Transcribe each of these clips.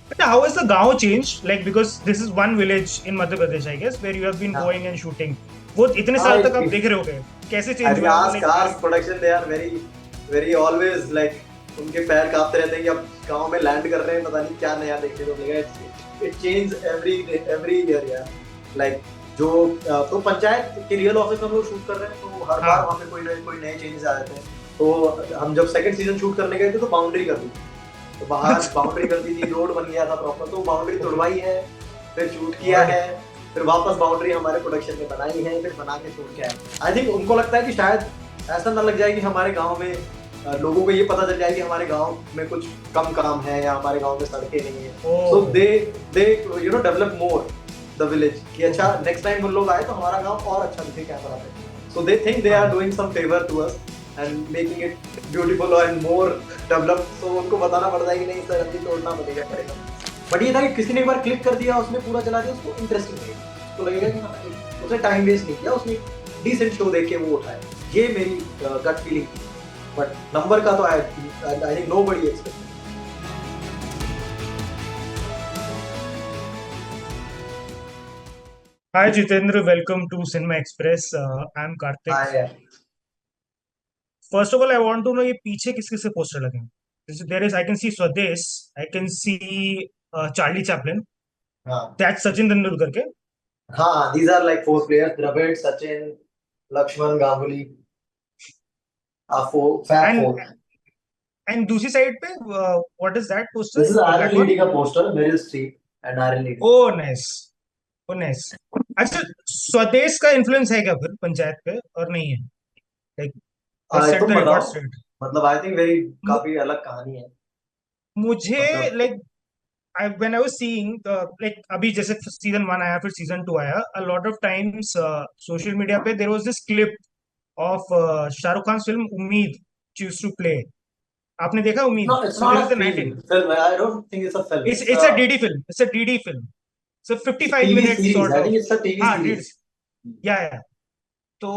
How has the गांव changed? Like because this is one village in Madhya Pradesh, I guess, where you have been हाँ going and shooting. वो इतने हाँ साल तक आप देख रहे होगे कैसे आई चेंज थिंक हुआ है वो आज like cars production they are very very always like उनके पैर कांपते रहते हैं कि अब गांव में लैंड कर रहे हैं, पता नहीं क्या नया देखने को मिलेगा। It change every every year यार। लाइक जो तो पंचायत के रियल ऑफिस में हम लोग शूट कर रहे हैं, तो हर बार हाँ वहाँ पे कोई नए चेंजेस आ जाते हैं। तो हम जब सेकंड सीजन शूट करने गए थे तो बाउंड्री कर दी थी, तो बाहर बाउंड्री कर दी थी, रोड बन गया था प्रॉपर, तो बाउंड्री तुड़वाई है, फिर शूट किया और है, फिर वापस बाउंड्री हमारे प्रोडक्शन ने बनाई है, फिर बना के शूट किया है। आई थिंक उनको लगता है कि शायद ऐसा ना लग जाए कि हमारे गांव में लोगों को ये पता चल जाए कि हमारे गांव में कुछ कम काम है या हमारे गांव में सड़कें नहीं है। ओ so they develop more the village कि अच्छा नेक्स्ट टाइम वो लोग आए तो हमारा गांव और अच्छा दिखे कैमरा पे। So they think they are हाँ doing some favour to us and making it beautiful and more develop. So उनको बताना पड़ता है कि नहीं सर अभी तोड़ना पड़ेगा। बट ये था कि किसी ने एक बार क्लिक कर दिया, उसने पूरा चला दिया, उसको इंटरेस्टिंग लगेगा, उसको लगेगा कि हाँ, उसने टाइम वेस्ट नहीं किया, उसने डिसेंट शो देख के वो उठाया। ये मेरी गट फीलिंग थी। बट नंबर का तो I think nobody expect. Hi Jitendra, welcome to Cinema Express. I'm Karthik. हाँ यार। First of all, I want to know ये पीछे किस किस के पोस्टर लगे हैं? There is I can see Swades, I can see Charlie Chaplin. हाँ That's Sachin Tendulkar के. हाँ, these are like four players: Dravid, Sachin, Lakshman, Ganguly, four fab And four। and दूसरी साइड पे what is that poster? This is Iron That one? Lady का poster, Meryl Streep and Iron Lady. Oh nice, oh nice. अच्छा स्वदेश का influence है क्या फिर पंचायत पे और नहीं है? Like let's set तुम the बताओ। record straight. मतलब आई थिंक वेरी काफी अलग कहानी है। मुझे मतलब like when I was seeing like अभी जैसे सीजन वन आया फिर सीजन टू आया a lot of times social media पे there was this clip of Shahrukh Khan film उम्मीद choose to play. आपने देखा उम्मीद? it's So not there is a the film. 19. Film. I don't think it's a film. It's it's a DD film. It's a DD film. So 55 TV minutes series. sort I of. Think it's a TV हाँ series. reads. Yeah. तो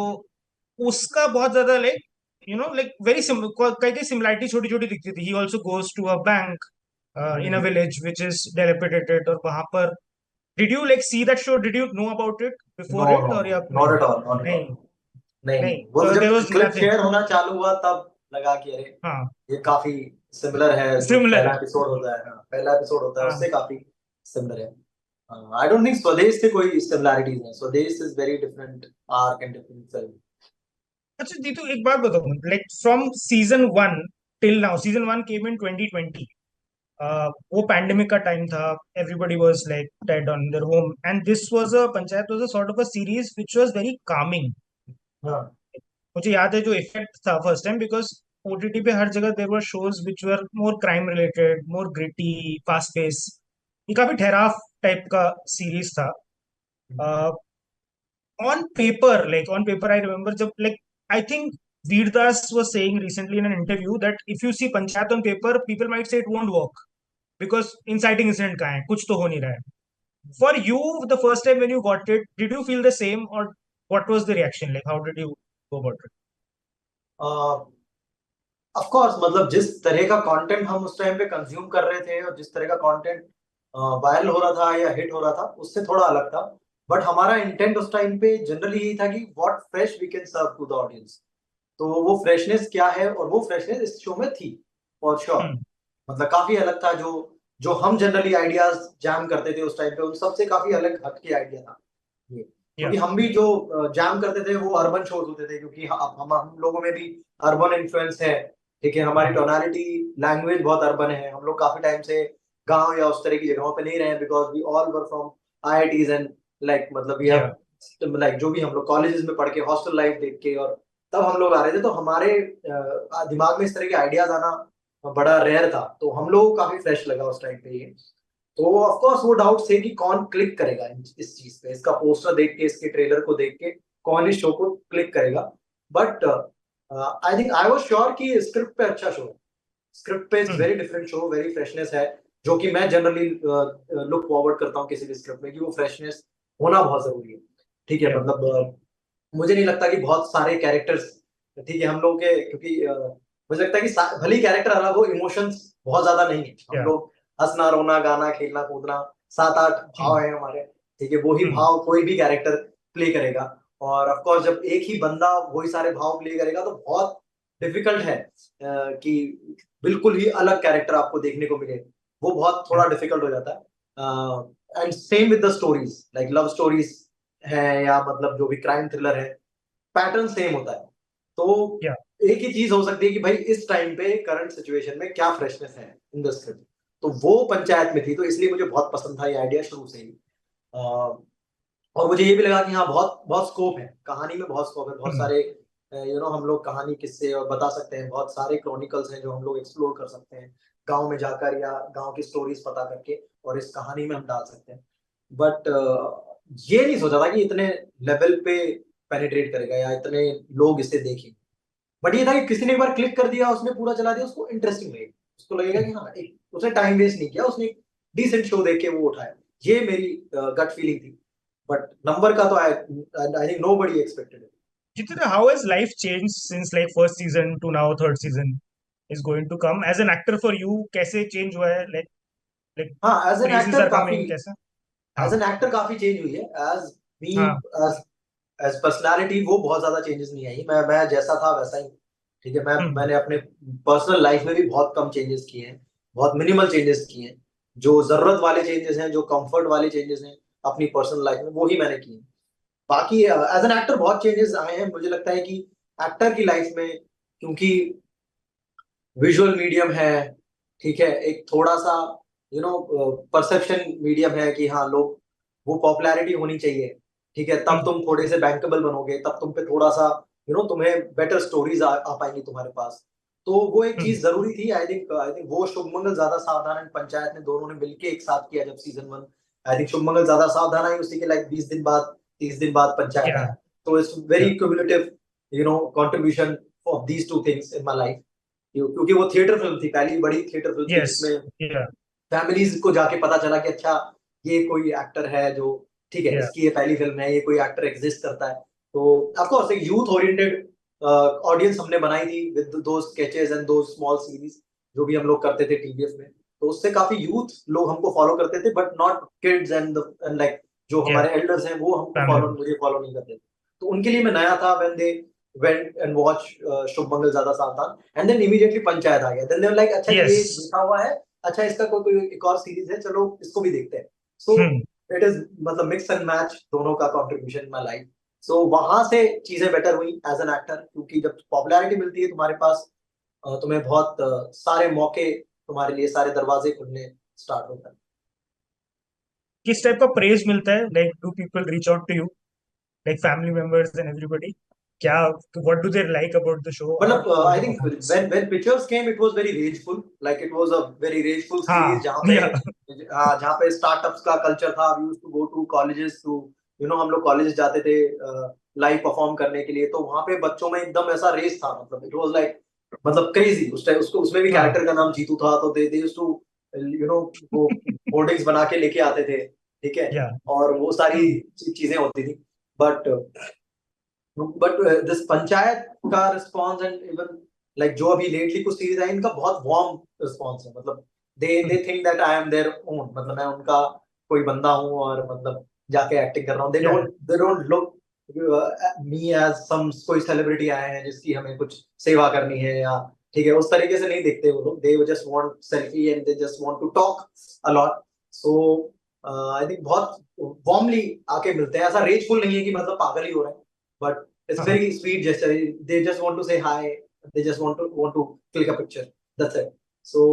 उसका बहुत ज्यादा like like very कई कई similarity छोटी छोटी दिखती थी. He also goes to a bank in a village which is dilapidated और वहां पर did you like see that show? Did you know about it before no it no or no, या नॉट नहीं? At all, not at all. नहीं नहीं नहीं नहीं, वो तो there जब was क्लिप nothing. शेयर होना चालू हुआ तब लगा कि अरे हाँ ये काफी सिमिलर है, जो similar पहला है. एपिसोड होता है। हाँ, पहला एपिसोड होता है हाँ उससे काफी सिमिलर है। आई डोंट थिंक स्वदेश से कोई सिमिलैरिटीज है। Swades is very different arc and different film. अच्छा जीतू एक बात बताओ like from season one till now. Season one came in 2020. वो पैंडेमिक का टाइम था. Everybody was like dead on their home and this was a Panchayat was a sort of a series which was very calming. हाँ मुझे याद है जो effect था first time because OTT पे हर जगह there were shows which were more crime related more gritty fast pace. ये काफी ठहराव टाइप का सीरीज था. On paper like on paper I remember जब like I think Vir Das was saying recently in an interview that if you see panchayat on paper people might say it won't work because inciting incident कहाँ है कुछ तो हो नहीं रहा है. For you the first time when you got it did you feel the same or what was the reaction like? How did you go about it? Of course, मतलब जिस तरह का कंटेंट हम उस टाइम पे कंज्यूम कर रहे थे और जिस तरह का कंटेंट वायरल हो रहा था या हिट हो रहा था उससे थोड़ा अलग था। बट हमारा इंटेंट उस टाइम पे जनरली यही था कि what fresh we can serve to the audience. तो वो फ्रेशनेस क्या है, और वो फ्रेशनेस इस शो में थी फॉर श्योर। Hmm. मतलब काफी अलग था। जो जो हम जनरली आइडियाज जैम करते थे उस टाइम पे, उन सबसे काफी अलग हटके आइडिया था ये। Yeah. क्योंकि हम भी जो जैम करते थे वो अर्बन शोज होते थे, क्योंकि हम लोगों में भी अर्बन इन्फ्लुएंस है। ठीक है, हमारी हाँ. टोनालिटी लैंग्वेज बहुत अर्बन है। हम लोग काफी टाइम से गांव या उस तरह की जगहों पे नहीं रहे, because we all were from IITs and like मतलब वी Yeah. हैव लाइक जो भी हम लोग कॉलेजेस में पढ़ के हॉस्टल लाइफ देख के और तब हम लोग आ रहे थे, तो हमारे दिमाग में इस तरह के आइडियाज आना बड़ा रेयर था। तो हम लोग को काफी फ्रेश लगा उस टाइम पे ये। तो ऑफ कोर्स वो डाउट थे कि कौन क्लिक करेगा इस चीज पे, इसका पोस्टर देख के, इसके ट्रेलर को देख के कौन इस शो को क्लिक करेगा। But I think I was sure कि स्क्रिप्ट पे अच्छा शो है। स्क्रिप्ट पे Hmm. Very different show, very freshness है, जो कि मैं जनरली लुक फॉरवर्ड करता हूँ किसी भी स्क्रिप्ट में, कि वो फ्रेशनेस होना बहुत जरूरी है। ठीक है, Yeah. मतलब मुझे नहीं लगता कि बहुत सारे कैरेक्टर्स, ठीक है हम लोग के, क्योंकि मुझे लगता है कि भले ही कैरेक्टर अलग हो, इमोशंस बहुत ज्यादा नहीं है। हम Yeah. लोग हंसना रोना गाना खेलना कूदना, 7-8 भाव हम्म, है हमारे, ठीक है, वही हम्म, भाव कोई भी कैरेक्टर प्ले करेगा। और ऑफ कोर्स जब एक ही बंदा वही सारे भाव प्ले करेगा तो बहुत डिफिकल्ट है कि बिल्कुल ही अलग कैरेक्टर आपको देखने को मिले, वो बहुत yeah, थोड़ा डिफिकल्ट हो जाता है। And same with the stories, like love stories है या मतलब जो भी क्राइम थ्रिलर है, पैटर्न सेम होता है। तो yeah, एक ही चीज हो सकती है कि भाई इस टाइम पे करंट सिचुएशन में क्या फ्रेशनेस है इन द स्क्रिप्ट, तो वो पंचायत में थी, तो इसलिए मुझे बहुत पसंद था ये आइडिया शुरू से ही। और मुझे ये भी लगा कि हाँ बहुत बहुत स्कोप है कहानी में, बहुत स्कोप है, बहुत हम्म, सारे हम लोग कहानी किससे और बता सकते हैं, बहुत सारे क्रॉनिकल्स हैं जो हम लोग एक्सप्लोर कर सकते हैं गांव में जाकर, या गांव की स्टोरीज पता करके, और इस कहानी में हम डाल सकते हैं। बट ये नहीं सोचा था कि इतने लेवल पे पेनिट्रेट करेगा या इतने लोग इसे देखें। बट ये था कि किसी ने एक बार क्लिक कर दिया, उसने पूरा चला दिया, उसको इंटरेस्टिंग लगेगा, उसको लगेगा कि हाँ एक, उसने टाइम वेस्ट नहीं किया, उसने एक डिसेंट शो देख के वो उठाया। ये मेरी गट फीलिंग थी। बट नंबर का तो I think nobody expected it. Jitendra, how has life changed since like first season to now third season is going to come? As an actor for you, कैसे change हुआ है? Like हाँ as an praises actor are काफी, coming कैसा? As हाँ, an actor काफी change हुई है। एज मी, हाँ, एज एज पर्सनालिटी वो बहुत ज्यादा चेंजेस नहीं आई, मैं जैसा था वैसा ही। ठीक है, हम्म, मैंने अपने पर्सनल लाइफ में भी बहुत कम चेंजेस किए हैं, बहुत मिनिमल चेंजेस किए हैं। जो जरूरत वाले चेंजेस हैं, जो कंफर्ट वाले चेंजेस हैं अपनी पर्सनल लाइफ में, वो ही मैंने किए हैं। बाकी एज एन एक्टर बहुत चेंजेस आए हैं। मुझे लगता है कि एक्टर की लाइफ में, क्योंकि विजुअल मीडियम है, ठीक है, एक थोड़ा सा परसेप्शन मीडियम है कि हाँ लोग, वो पॉपुलैरिटी होनी चाहिए, ठीक है, तब हम्म, तुम थोड़े से बैंकेबल बनोगे, तब तुम पे थोड़ा सा तुम्हें बेटर स्टोरीज आ पाएंगी तुम्हारे पास। तो वो एक हम्म, चीज जरूरी थी। आई थिंक वो शुभमंगल ज्यादा सावधान एंड पंचायत ने दोनों ने मिलके एक साथ किया जब season 1। I think Shubhmangal Zyada सावधान आई, उसी के लाइक 20 दिन बाद, 30 दिन बाद पंचायत yeah, आया। तो it's yeah, very cumulative contribution of these two things in my life. क्योंकि वो थिएटर फिल्म थी, पहली बड़ी थिएटर फिल्म थी जिसमें yes, yeah, फैमिलीज को जाके पता चला कि अच्छा ये कोई एक्टर है जो, ठीक है, yeah, इसकी ये पहली फिल्म है, ये कोई एक्टर एग्जिस्ट करता है। तो ऑफकोर्स एक यूथ ओरिएंटेड ऑडियंस हमने बनाई थी विद दो स्केचेस एंड दो स्मॉल सीरीज जो भी हम लोग करते थे टीवीएफ में। तो उससे काफी यूथ लोग हमको फॉलो करते थे, but not kids and like जो yeah, हमारे एल्डर्स हैं वो हमको family फॉलो, members. मुझे फॉलो नहीं करते थे। तो उनके लिए मैं नया था when they went and watch Shubh Mangal Zyada Saavdhan, and then immediately Panchayat आ गया। देन दे वर लाइक अच्छा ये Yes, लिखा हुआ है, अच्छा इसका कोई कोई एक और सीरीज है, चलो इसको भी देखते हैं। सो hmm. इट इज मतलब मिक्स एंड मैच दोनों का कंट्रीब्यूशन इन माय लाइफ। सो वहां से चीजें बेटर हुई एज एन एक्टर, क्योंकि जब पॉपुलैरिटी मिलती है तुम्हारे पास, तुम्हें बहुत सारे मौके, तुम्हारे लिए सारे दरवाजे खुलने स्टार्ट होता है। किस टाइप का praise मिलता है? Like do people reach out to you, like family members and everybody? क्या, what do they like about the show or मतलब about I the think performance? when pictures came it was very rageful, like it was a very rageful हाँ, series जहाँ पे yeah, जहाँ पे startups का culture था। We used to go to colleges to, हम लोग कॉलेज जाते थे लाइव परफॉर्म करने के लिए, तो वहां पे बच्चों में एकदम ऐसा रेस था, मतलब इट वाज लाइक मतलब क्रेजी उस टाइम। उसको उसमें भी हाँ, कैरेक्टर का नाम जीतू था, तो दे यूज्ड टू वो होर्डिंग्स बना के लेके आते थे, ठीक है, yeah, और वो सारी hmm. चीजें होती थी। बट दिस पंचायत का रिस्पॉन्स एंड इवन लाइक जो अभी लेटली कुछ सीरीज आई, इनका बहुत वार्म रिस्पॉन्स है। मतलब they think that I am their own, मतलब मैं उनका कोई बंदा हूँ और मतलब जाके एक्टिंग कर रहा हूँ। Yeah, they don't look me as some कोई सेलिब्रिटी आए हैं जिसकी हमें कुछ सेवा करनी है, या ठीक है उस तरीके से नहीं देखते वो लोग। They just want selfie and they just want to talk a lot. So I think बहुत वार्मली आके मिलते हैं, ऐसा रेजफुल नहीं है कि मतलब पागल ही हो रहे हैं, बट it's हाँ, very sweet gesture. They just want to say hi. They just want to click a picture. That's it. So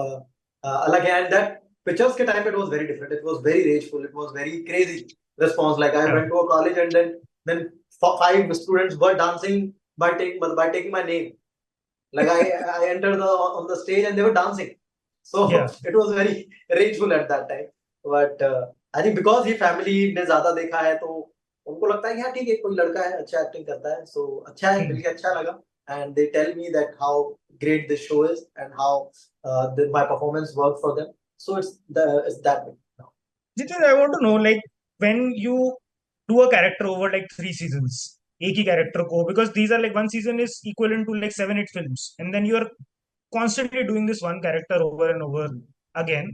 uh, अलग है, and that pictures के time it was very different. It was very rageful. It was very crazy response. Like I yeah, went to a college and then five students were dancing by taking my name. Like I entered on the stage and they were dancing. So yeah. it was very rageful at that time. But I think because ये family ने ज्यादा देखा है, तो उनको लगता है कि हाँ ठीक है कोई लड़का है अच्छा एक्टिंग करता है, सो अच्छा है, Hmm. मिलके अच्छा लगा। And they tell me that how great this show is and how my performance worked for them. So it's that way. Jitin, I want to know, like, when you do a character over like 3 seasons, एक ही character को, because these are like one season is equivalent to like 7, 8 films, and then you are constantly doing this one character over and over again.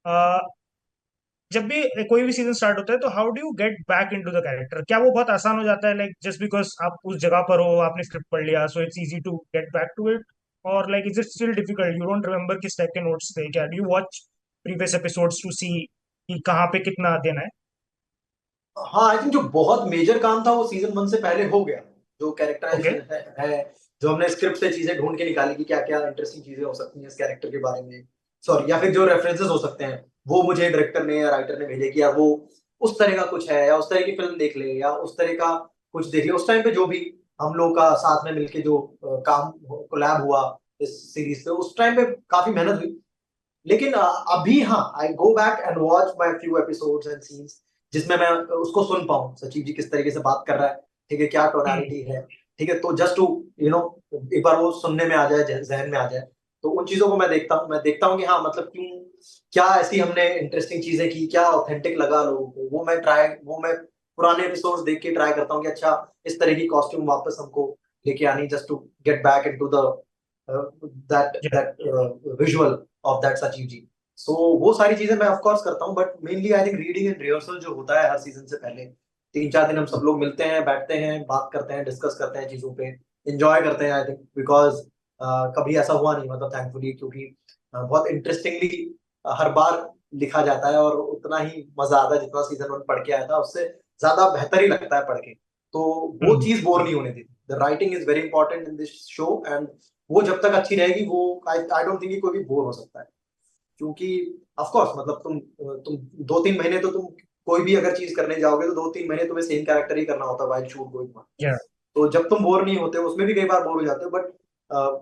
जब भी कोई भी season start होता है तो how do you get back into the character? क्या वो बहुत आसान हो जाता है, लाइक जस्ट बिकॉज आप उस जगह पर हो, आपने स्क्रिप्ट पढ़ लिया, so it's easy to get back to it? और like is it still difficult, you don't remember किस टाइप के नोट्स थे? क्या do you watch previous episodes to see कि कहाँ पे कितना देना है? हाँ, आई थिंक जो बहुत मेजर काम था वो सीजन 1 से पहले हो गया। जो ओके। कैरेक्टराइजेशन है, जो हमने स्क्रिप्ट से चीजें ढूंढ के निकाली कि क्या क्या इंटरेस्टिंग चीजें हो सकती हैं इस कैरेक्टर के बारे में, सॉरी, या फिर जो रेफरेंसेस हो सकते हैं, वो मुझे डायरेक्टर ने या राइटर ने भेजे कि यार वो उस तरह का कुछ है, या उस तरह की फिल्म देख ले, या उस तरह का कुछ देख ले। उस टाइम पे जो भी हम लोग का साथ में मिलके जो काम कोलैब हुआ इस सीरीज पे, उस टाइम पे काफी मेहनत हुई। लेकिन अभी हाँ, I go back and watch my few episodes and scenes, जिसमें मैं उसको सुन पाऊँ सचिव जी किस तरीके से बात कर रहा है, ठीक है, क्या हम्म। टोनालिटी है, ठीक है, तो जस्ट टू यू नो एक बार वो सुनने में आ जाए, जहन में आ जाए। तो उन चीजों को मैं देखता हूँ कि हाँ, मतलब क्यों, क्या ऐसी हमने इंटरेस्टिंग चीजें की, क्या ऑथेंटिक लगा लोगों को, वो मैं पुराने एपिसोड्स देख के ट्राई करता हूँ कि अच्छा, इस तरह की कॉस्ट्यूम वापस हमको लेके आनी, just to get back into the that visual of that Sachiv ji. सो वो सारी चीजें मैं ऑफ कोर्स करता हूँ, but mainly I think reading and rehearsal जो होता है हर सीजन से पहले 3-4 दिन हम सब लोग मिलते हैं, बैठते हैं, बात करते हैं, डिस्कस करते हैं चीजों पे, एंजॉय करते हैं। आई थिंक बिकॉज कभी ऐसा हुआ नहीं, मतलब थैंकफुली, क्योंकि बहुत इंटरेस्टिंगली हर बार लिखा जाता है, और उतना ही मजा आता है जितना सीजन 1 पढ़ के आया था, उससे ज्यादा बेहतर ही लगता है पढ़ के। तो वो हम्म। चीज बोर नहीं होने देती। The writing is very important in this show, and वो जब तक अच्छी रहेगी, वो आई डोंट थिंक कोई भी बोर हो सकता है। क्योंकि ऑफ कोर्स, मतलब तुम 2-3 महीने तो तुम कोई भी अगर चीज करने जाओगे तो 2-3 महीने तुम्हें सेम कैरेक्टर ही करना होता है वाइल शूट गोइंग ऑन। या। तो जब तुम बोर नहीं होते, उसमें भी कई बार बोर हो जाते हो, बट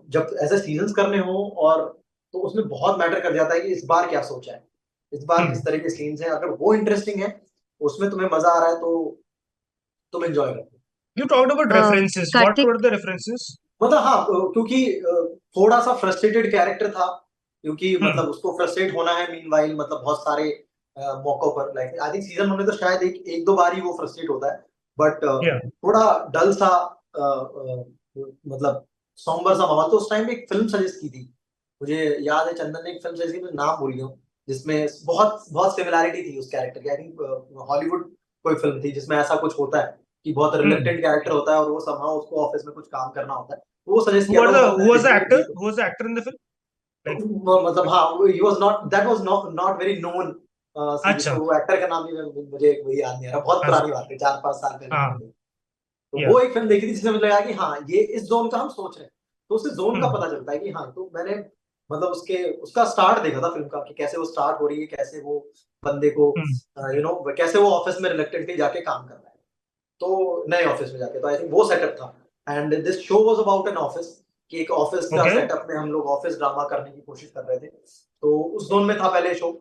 जब ऐसे सीजन्स करने हो, और तो उसमें बहुत मैटर कर जाता है कि इस बार क्या सोचा है, इस बार हम्म। किस तरह के सीन्स हैं, अगर वो इंटरेस्टिंग है, उसमें तुम्हें मजा आ रहा है, तो तुम एंजॉय करते हो। You talked about references, what were Kartik. The references? मतलब हाँ, क्योंकि थोड़ा सा फ्रस्ट्रेटेड कैरेक्टर था, क्योंकि हम्म। मतलब उसको फ्रस्ट्रेट होना है मीनवाइल, मतलब बहुत सारे मौकों पर, लाइक आई थिंक सीजन 1 में तो शायद एक एक दो बार ही वो फ्रस्ट्रेट होता है, बट या। थोड़ा डल सा, मतलब सॉम्बर सा माहौल। तो उस टाइम पे एक फिल्म सजेस्ट की थी, मुझे याद है, चंदन ने एक फिल्म सजेस्ट की, मैं नाम भूल गया हूँ, जिसमें बहुत बहुत सिमिलैरिटी थी उस कैरेक्टर की। आई थिंक हॉलीवुड कोई फिल्म थी जिसमें ऐसा कुछ होता है कि बहुत हम्म। रिलेक्टेंट कैरेक्टर होता है, और वो समहाउ उसको ऑफिस में कुछ काम करना होता है, तो वो सजेस्ट Who किया are था, the वो who मैंने was the देखी actor? थी। Who was the actor in the film? तो Like, मतलब हाँ, he was not, that was not very known series, अच्छा। तो वो एक्टर का नाम भी मुझे वही याद नहीं आ रहा, बहुत हाँ। पुरानी बात है, 4-5 साल पहले की हाँ। बात है। तो या। वो एक फिल्म देखी थी जिसमें मुझे लगा कि हाँ, ये इस जोन का हम सोच रहे हैं, तो उससे जोन का हम्म। पता चलता है कि हाँ। तो मैंने मतलब उसका स्टार्ट देखा था फिल्म का, कि कैसे वो स्टार्ट हो रही है, कैसे वो बंदे को हम्म। कैसे वो ऑफिस में रिलेक्टेडली जाके काम कर रहा है, तो नए ऑफिस में जाके। तो आई थिंक वो सेटअप था, and this show was about an office, कि एक ऑफिस का ओके। सेटअप में हम लोग ऑफिस ड्रामा करने की कोशिश कर रहे थे। तो उस जोन में था पहले शो।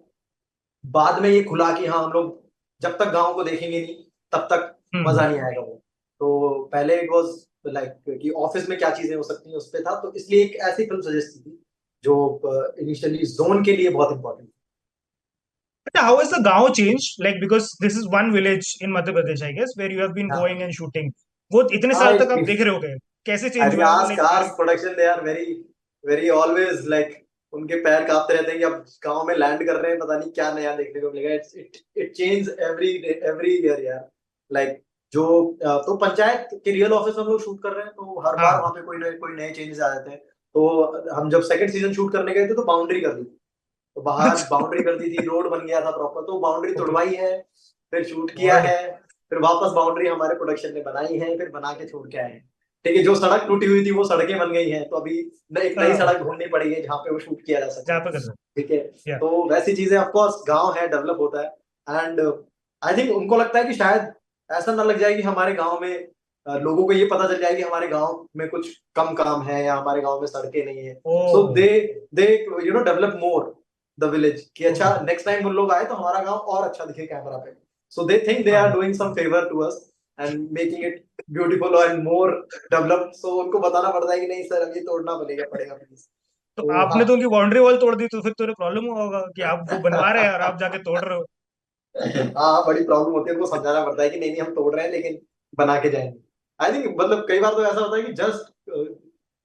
बाद में ये खुला कि हाँ, हम लोग जब तक गांव को देखेंगे नहीं, तब तक हम्म। मजा नहीं आएगा वो। तो पहले इट वाज लाइक कि ऑफिस में क्या चीजें हो सकती हैं, उस पे था, तो इसलिए एक ऐसी फिल्म सजेस्ट की थी जो इनिशियली जोन के लिए बहुत important How has the Gao changed? Like, because this is one village in Madhya Pradesh, I guess, where you have been था। going and shooting. वो इतने हाँ, साल तक आप देख रहे हो गए, कैसे आई चेंज थिंक हुआ है वो? Ask like ask production, they are very very always like, उनके पैर कांपते रहते हैं कि अब गांव में लैंड कर रहे हैं, पता नहीं क्या नया देखने को मिलेगा। इट चेंज एवरी ईयर यार। लाइक जो तो पंचायत के रियल ऑफिस में हम लोग शूट कर रहे हैं, तो हर बार हाँ। वहां पे कोई नए चेंजेस आ जाते हैं। तो हम जब सेकंड सीजन शूट करने गए थे, तो बाउंड्री कर दी थी, तो बाहर अच्छा। बाउंड्री कर दी थी, रोड बन गया था प्रॉपर, तो बाउंड्री ओके। तोड़वाई है, फिर शूट किया गॉड। है, फिर वापस बाउंड्री हमारे प्रोडक्शन ने बनाई है, फिर बना के छोड़ के आए हैं। ठीक है, जो सड़क टूटी हुई थी वो सड़कें बन गई हैं, तो अभी एक नई हाँ। सड़क ढूंढनी पड़ी है जहाँ पे वो शूट किया जा सके। जहाँ पे कर रहे ठीक है, हो। या। तो वैसी चीजें ऑफ कोर्स गांव है, डेवलप होता है, एंड आई थिंक उनको लगता है कि शायद ऐसा ना लग जाए कि हमारे गांव में लोगों को ये पता चल जाए कि हमारे गांव में कुछ कम काम है, या हमारे गांव में सड़कें नहीं है। ओ। So they develop more the village, कि अच्छा ओके। नेक्स्ट टाइम वो लोग आए तो हमारा गांव और अच्छा दिखे कैमरा पे। So they think they are हाँ। Doing some favour to us and making it beautiful and more developed. So उनको बताना पड़ता है कि नहीं सर, अब ये तोड़ना पड़ेगा पड़ेगा प्लीज। तो तो हाँ, आपने तो उनकी बाउंड्री वॉल तोड़ दी, तो फिर तो प्रॉब्लम हुआ होगा कि आप वो बनवा रहे हैं और आप जाके तोड़ रहे हो। हाँ, बड़ी प्रॉब्लम होती है, उनको समझाना पड़ता है कि नहीं नहीं, हम तोड़ रहे हैं लेकिन बना के जाएंगे। आई थिंक मतलब कई बार तो ऐसा होता है कि जस्ट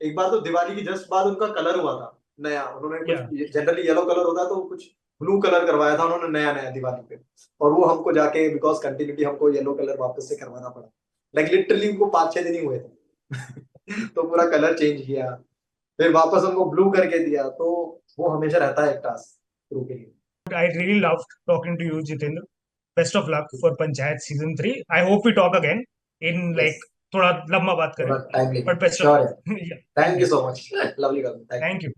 एक बार तो दिवाली की जस्ट बाद उनका कलर हुआ था नया, उन्होंने कुछ, या। जनरली येलो कलर होता है, तो कुछ ब्लू कलर करवाया था उन्होंने नया नया दिवाली पे, और वो हमको जाके बिकॉज कंटिन्यूटी हमको येलो कलर वापस से करवाना पड़ा। लाइक लिटरली उनको 5-6 दिन ही हुए थे तो पूरा कलर चेंज किया, फिर वापस हमको ब्लू करके दिया, तो वो हमेशा रहता है एक टास्क शुरू के लिए। I really loved talking to you, Jitendra. Best of luck for Panchayat season 3. I hope we talk again in yes, like थोड़ा लंबा बात करें, थोड़ा टाइम लेंगे, but best of श्योर है। luck. Yeah, thank thank you you. So much, lovely, thank you. Thank you.